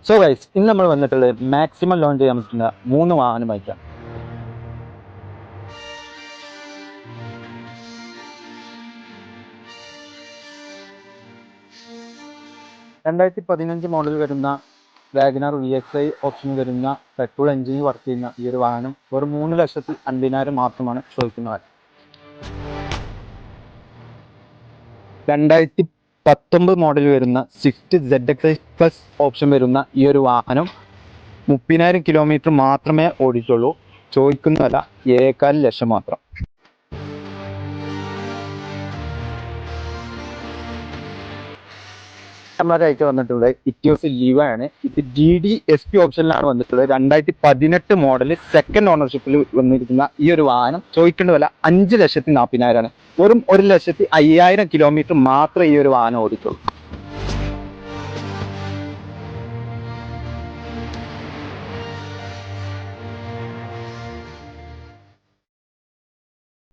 So guys, ഇന്ന് നമ്മൾ വന്നിട്ടുള്ളത് മാക്സിമം ലോഞ്ച് ചെയ്യാൻ പറ്റുന്ന 3 വാഹനമായിട്ടാണ്. രണ്ടായിരത്തി 15 മോഡൽ വരുന്ന വാഗണാർ VXi ഓപ്ഷൻ വരുന്ന പെട്രോൾ എഞ്ചിനിൽ വർക്ക് ചെയ്യുന്ന ഈ ഒരു വാഹനം വെറും 3,50,000 മാത്രമാണ് ചോദിക്കുന്നത്. 2019 മോഡൽ വരുന്ന സ്വിഫ്റ്റ് ZXi പ്ലസ് ഓപ്ഷൻ വരുന്ന ഈ ഒരു വാഹനം 30,000 കിലോമീറ്റർ മാത്രമേ ഓടിച്ചുള്ളൂ. ചോദിക്കുന്ന വില 7,400,000 മാത്രം. നമ്മളായിട്ട് വന്നിട്ടുള്ളത് ഇറ്റിയോസ് ലീവ ആണ്. ഇത് GD-SP ഓപ്ഷനിലാണ് വന്നിട്ടുള്ളത്. 2018 മോഡൽ സെക്കൻഡ് ഓണർഷിപ്പിൽ വന്നിരിക്കുന്ന ഈ ഒരു വാഹനം ചോദിക്കേണ്ട വില 5,40,000 ആണ്. വെറും 1,05,000 കിലോമീറ്റർ മാത്രമേ ഈ ഒരു വാഹനം ഓടിച്ചുള്ളൂ.